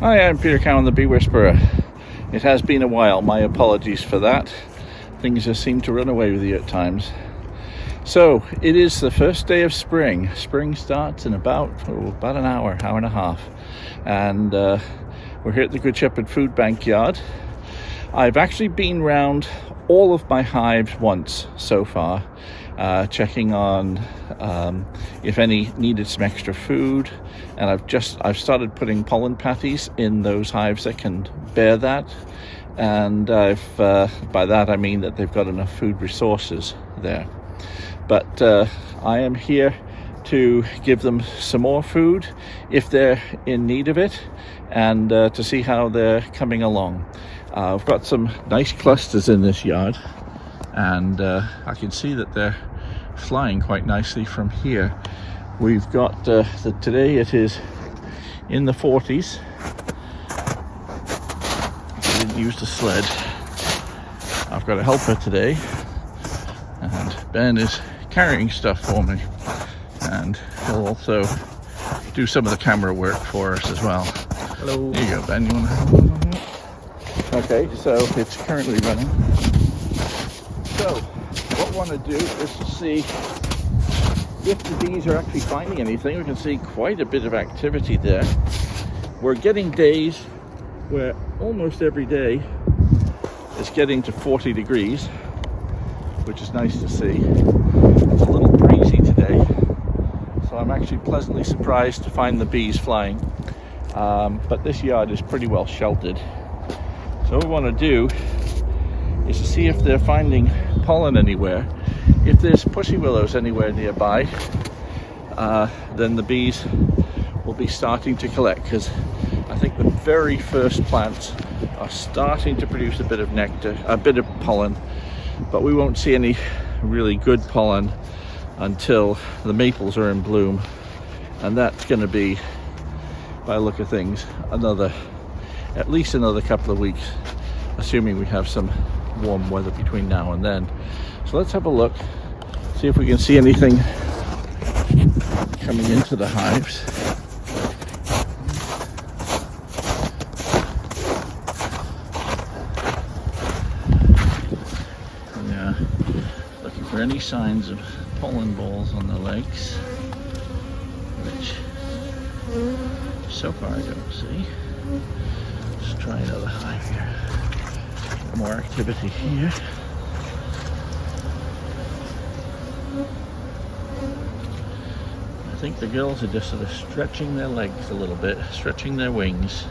Hi, I'm Peter Cowan, the Bee Whisperer. It has been a while, my apologies for that. Things just seem to run away with you at times. So, it is the first day of spring. Spring starts in about an hour and a half. And we're here at the Good Shepherd Food Bank yard. I've actually been round all of my hives once so far, checking on if any needed some extra food, and I've started putting pollen patties in those hives that can bear that, and by that I mean that they've got enough food resources there. But I am here to give them some more food if they're in need of it, and to see how they're coming along. I've got some nice clusters in this yard, and I can see that they're flying quite nicely from here. We've got today it is in the 40s. I didn't use the sled. I've got a helper today, and Ben is carrying stuff for me, and he'll also do some of the camera work for us as well. Hello. There you go, Ben. You want to have one? Okay, so it's currently running. So what we want to do is to see if the bees are actually finding anything. We can see quite a bit of activity there. We're getting days where almost every day is getting to 40 degrees, which is nice to see. It's a little breezy today, so I'm actually pleasantly surprised to find the bees flying. But this yard is pretty well sheltered. So what we want to do is to see if they're finding pollen anywhere. If there's pussy willows anywhere nearby, then the bees will be starting to collect, because I think the very first plants are starting to produce a bit of nectar, a bit of pollen, but we won't see any really good pollen until the maples are in bloom, and that's going to be, by the look of things, at least another couple of weeks, assuming we have some warm weather between now and then. So let's have a look, see if we can see anything coming into the hives. Yeah, looking for any signs of pollen balls on the legs, which so far I don't see. Let's try another hive here. More activity here. I think the girls are just sort of stretching their legs a little bit, stretching their wings.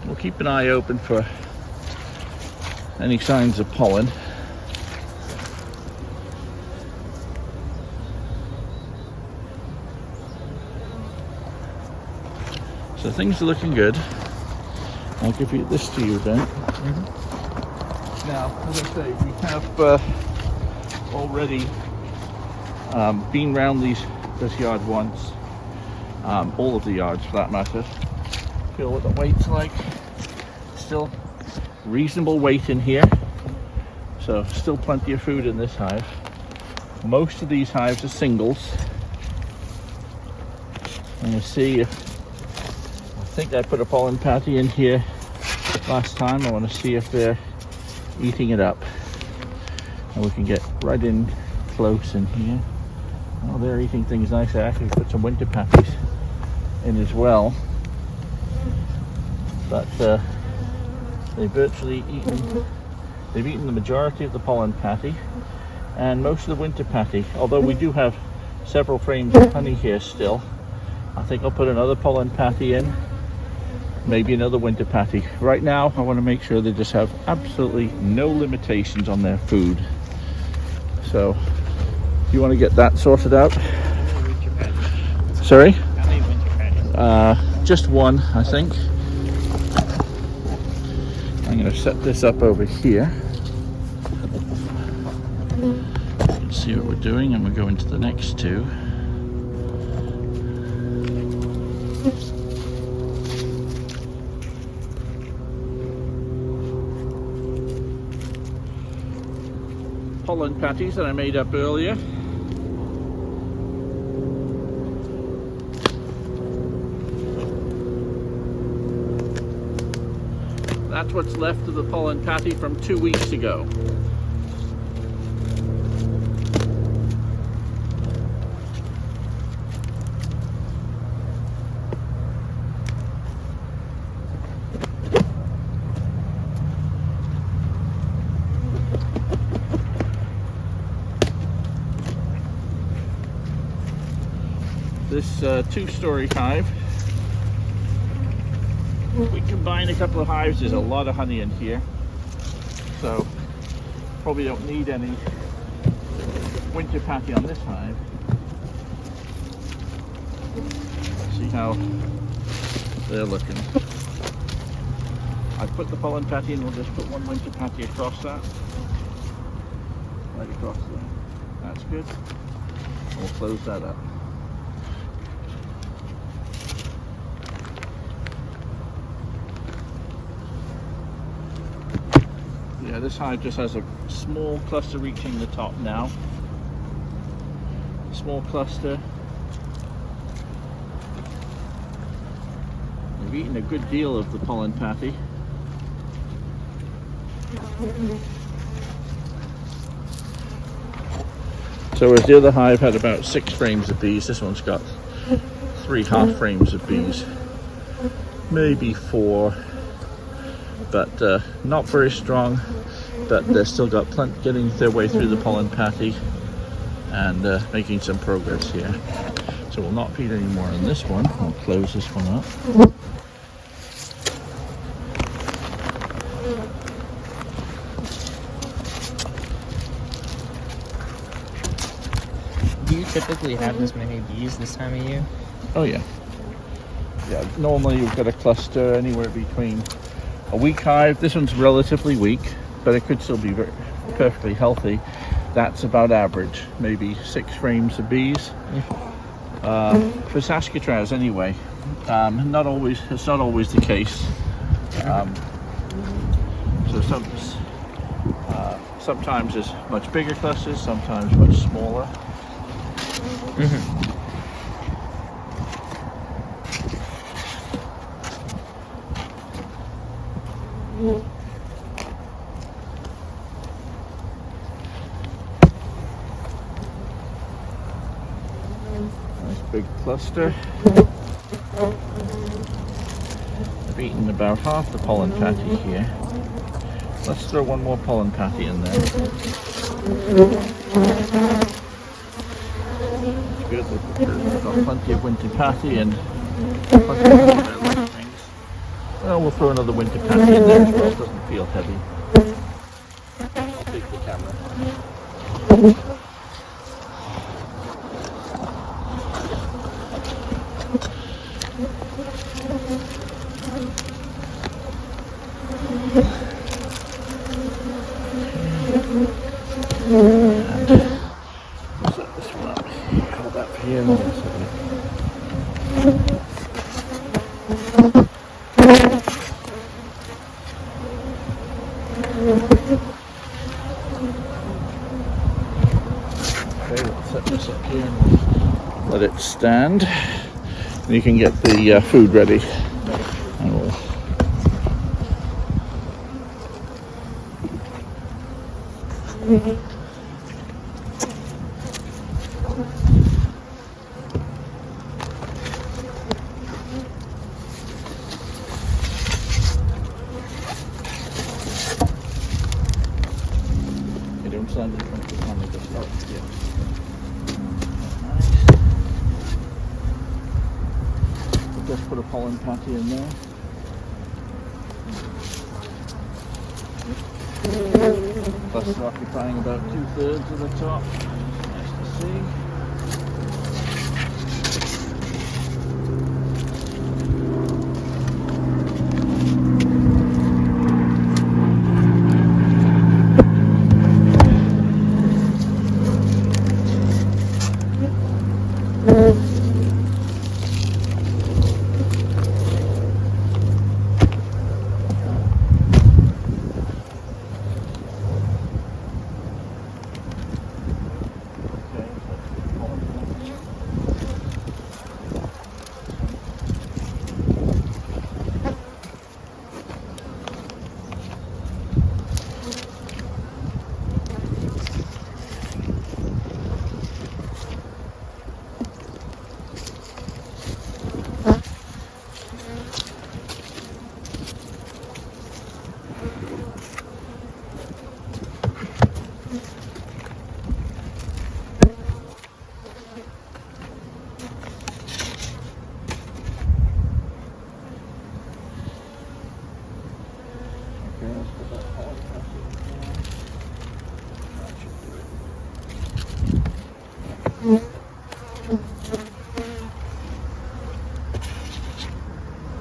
We'll keep an eye open for any signs of pollen. So things are looking good. I'll give this to you then. Now, as I say, we have already been round this yard once, all of the yards for that matter. Feel what the weight's like. Still reasonable weight in here, so still plenty of food in this hive. Most of these hives are singles. I'm going to see if, I think I put a pollen patty in here last time. I want to see if they're eating it up, and we can get right in close in here. Oh, they're eating things nice. I actually put some winter patties in as well, but they've eaten the majority of the pollen patty and most of the winter patty, although we do have several frames of honey here still. I think I'll put another pollen patty in, maybe another winter patty. Right now I want to make sure they just have absolutely no limitations on their food. So you want to get that sorted out. Sorry? How many winter patties? Just one, I think. I'm going to set this up over here. Let's see what we're doing, and we'll go into the next two. Pollen patties that I made up earlier. That's what's left of the pollen patty from 2 weeks ago. This two-story hive, we combine a couple of hives. There's a lot of honey in here, so probably don't need any winter patty on this hive. See how they're looking. I put the pollen patty in. We'll just put one winter patty across that, right across there. That's good. And we'll close that up. Yeah, this hive just has a small cluster reaching the top now. Small cluster. We've eaten a good deal of the pollen patty. So whereas the other hive had about 6 frames of bees, this one's got 3 half frames of bees. Maybe 4. But not very strong, but they've still got plenty getting their way through the pollen patty and making some progress here. So we'll not feed any more on this one. We'll close this one up. Do you typically have this many bees this time of year? Oh yeah. Yeah, normally you've got a cluster anywhere between a weak hive. This one's relatively weak, but it could still be perfectly healthy. That's about average, maybe 6 frames of bees. For Saskatraz anyway. It's not always the case. So sometimes there's much bigger clusters, sometimes much smaller. Nice big cluster. I've eaten about half the pollen patty here. Let's throw one more pollen patty in there. Good. We've got plenty of winter patty and plenty of other things. Well, we'll throw another winter patty in there as well. It doesn't feel heavy. I'll take the camera. We'll set this one up. Hold that for here. And we'll set it. Okay, we'll set this up here and we'll let it stand. And you can get the food ready. And we'll don't stand in front of the camera, just start. Yeah. Nice. We'll just put a pollen patty in there. Cluster occupying about 2/3 of the top. Nice to see.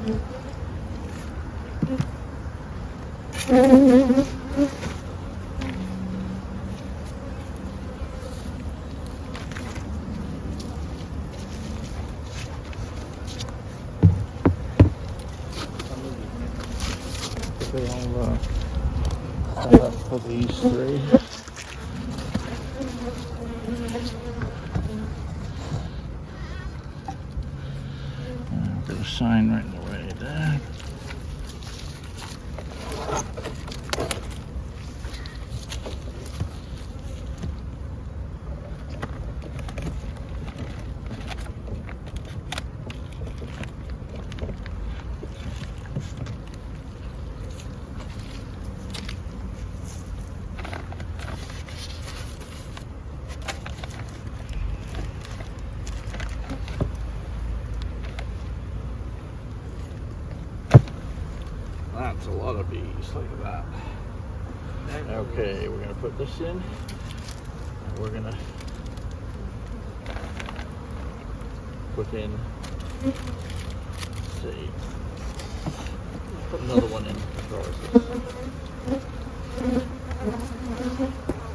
They all set up for these three. Got a sign right in the way there. That's a lot of bees, look at that. Okay, we're gonna put this in. And we're gonna put in, let's see, put another one in for us.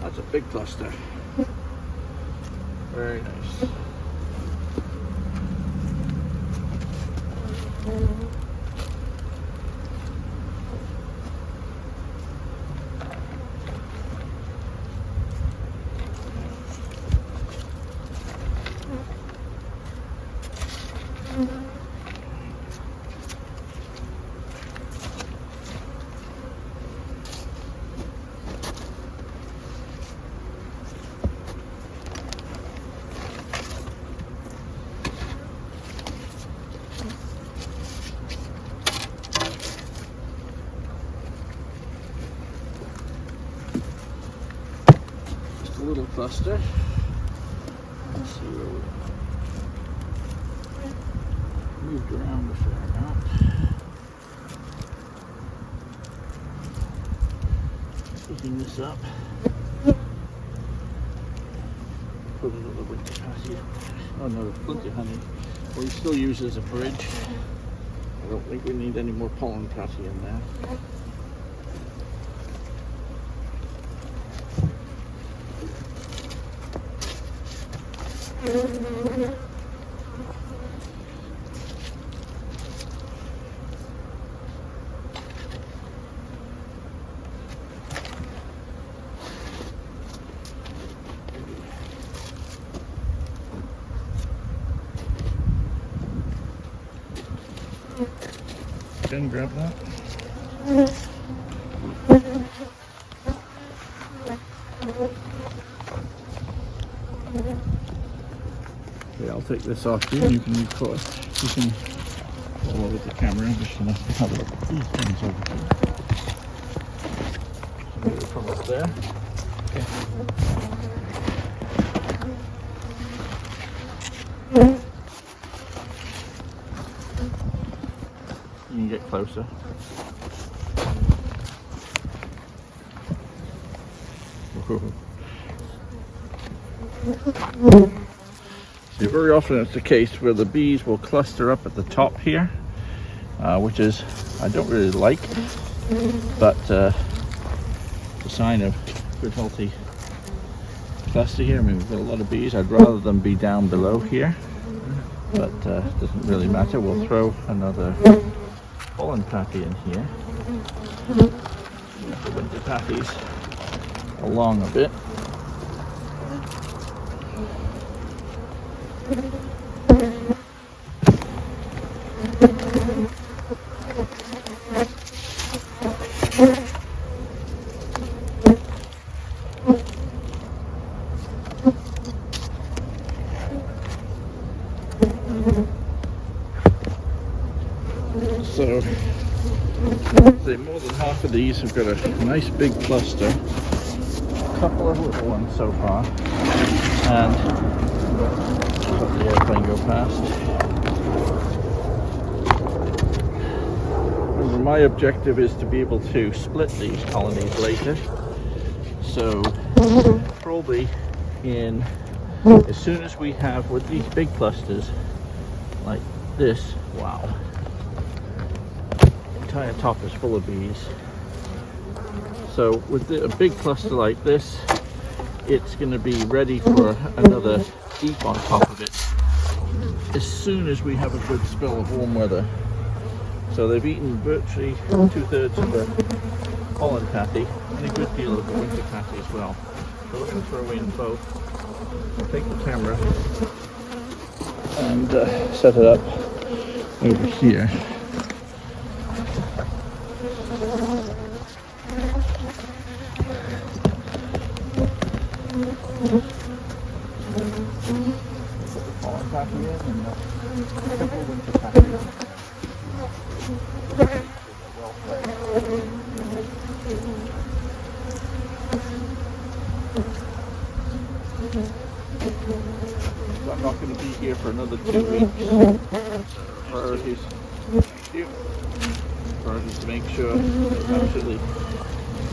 That's a big cluster. Very nice. Just a little cluster. Let's see where we moved around a fair amount. Picking this up. Put another winter passy. Oh no, plenty of honey. We still use it as a bridge. I don't think we need any more pollen passy in there. Jen, grab that. Okay, I'll take this off you and you can record. You can follow with the camera. I'm just going to have a look at these things over here. Move it from up there. You can get closer. See, very often it's the case where the bees will cluster up at the top here, which is, I don't really like, but it's a sign of good healthy cluster here. I mean, we've got a lot of bees. I'd rather them be down below here, but it doesn't really matter. We'll throw another pollen patty in here. The winter patties along a bit. So, say more than half of these have got a nice big cluster. A couple of little ones so far, and let the airplane go past. Remember, my objective is to be able to split these colonies later. So, probably in as soon as we have with these big clusters like this, wow. entire top is full of bees. So with a big cluster like this, it's going to be ready for another heap on top of it as soon as we have a good spell of warm weather. So they've eaten virtually 2/3 of the pollen patty and a good deal of the winter patty as well. So we're going to throw in both. I'll take the camera and set it up over here. Pollen patty in and a couple of winter patties in there. So I'm not going to be here for another 2 weeks. Priorities to make sure there's absolutely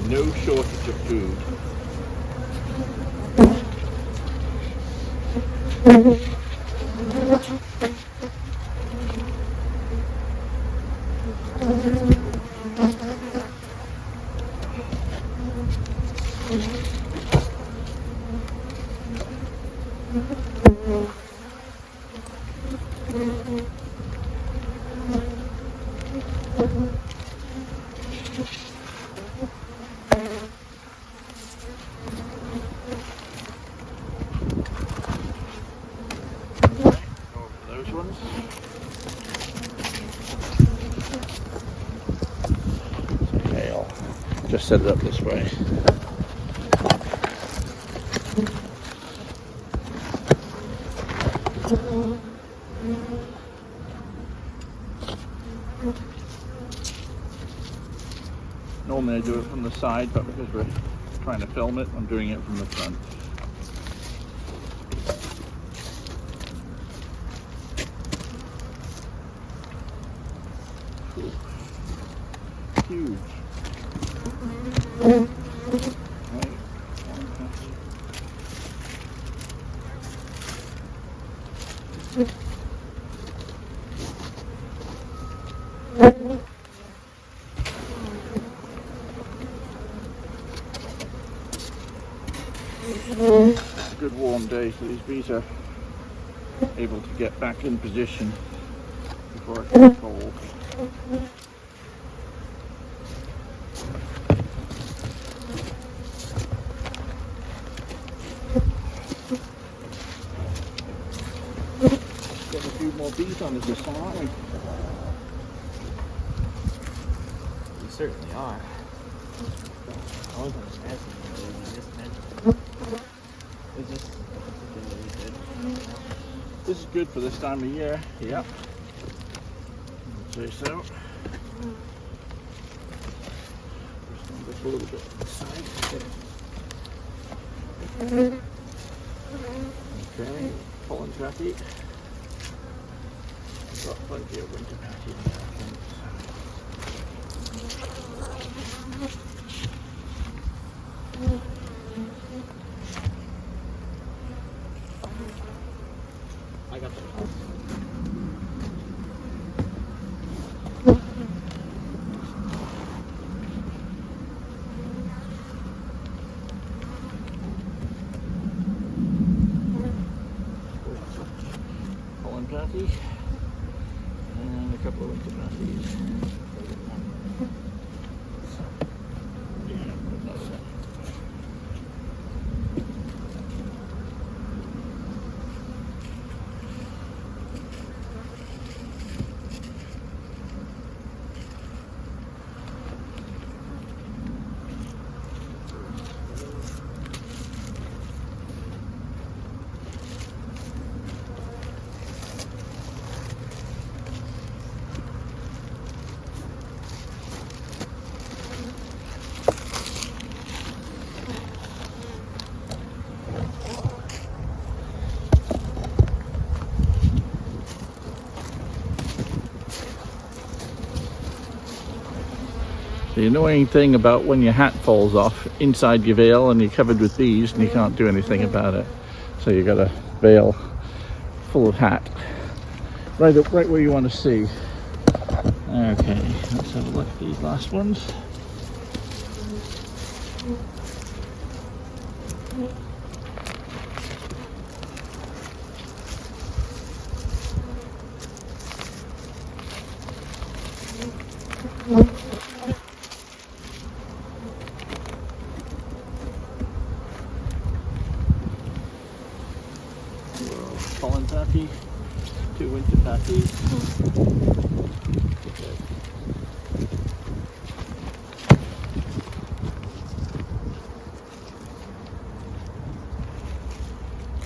no shortage of food. Those ones. Okay, I'll just set it up this way. Normally I do it from the side, but because we're trying to film it, I'm doing it from the front. Ooh. Huge. Right. It's a good warm day, so these bees are able to get back in position before it gets cold. Got a few more bees on us this time, aren't we? We certainly are. I wasn't asking you, but you just mentioned it. It's just particularly good. This is good for this time of year. Yep. I'd say so. Just a little bit on this side. Okay, pollen patty. Got plenty of winter patty in there, I think. I got the pollen patty and a couple of winter patties. Yeah, put another one. The annoying thing about when your hat falls off inside your veil and you're covered with bees and you can't do anything about it. So you got a veil full of hat right where you want to see. Okay, let's have a look at these last ones. Pollen taffy, 2 winter taffies.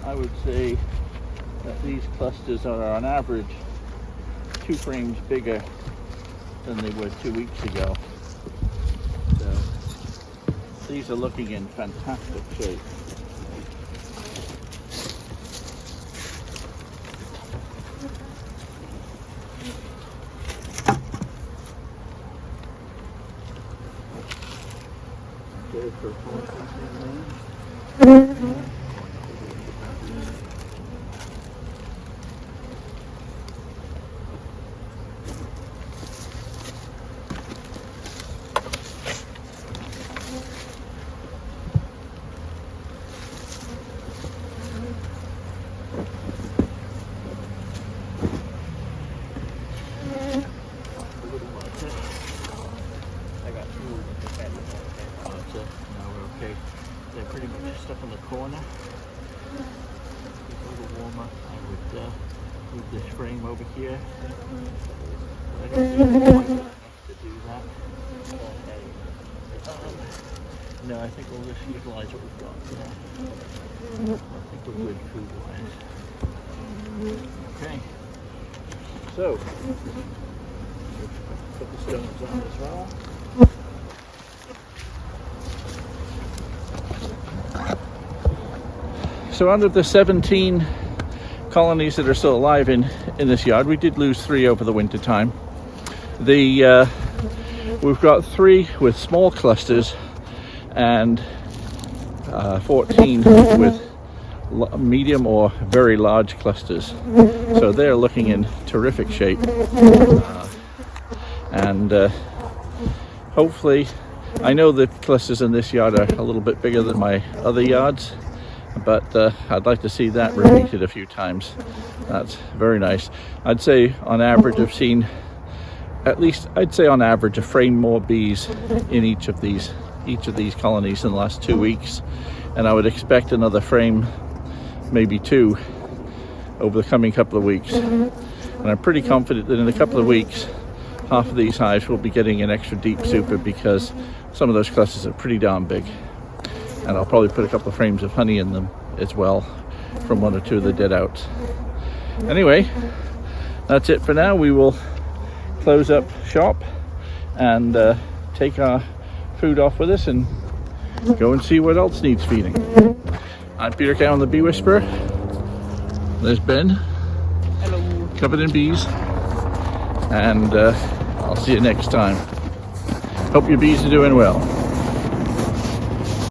I would say that these clusters are on average 2 frames bigger than they were 2 weeks ago. So these are looking in fantastic shape. There's for they're pretty much stuck in the corner. It's a little warmer. I would move this frame over here. I don't think it's quite enough to do that. No, I think we'll just utilize what we've got today. I think we're good food-wise. Okay. So, put the stones on as well. So out of the 17 colonies that are still alive in this yard, we did lose 3 over the winter time. We've got 3 with small clusters and 14 with medium or very large clusters. So they're looking in terrific shape. Hopefully, I know the clusters in this yard are a little bit bigger than my other yards, but I'd like to see that repeated a few times. That's very nice. I'd say on average I've seen at least, I'd say on average, a frame more bees in each of these colonies in the last 2 weeks, and I would expect another frame, maybe 2, over the coming couple of weeks. And I'm pretty confident that in a couple of weeks half of these hives will be getting an extra deep super, because some of those clusters are pretty darn big. And I'll probably put a couple of frames of honey in them as well from 1 or 2 of the dead outs. Anyway, that's it for now. We will close up shop and take our food off with us and go and see what else needs feeding. I'm Peter Cowan, the Bee Whisperer. There's Ben. Hello. Covered in bees. And I'll see you next time. Hope your bees are doing well.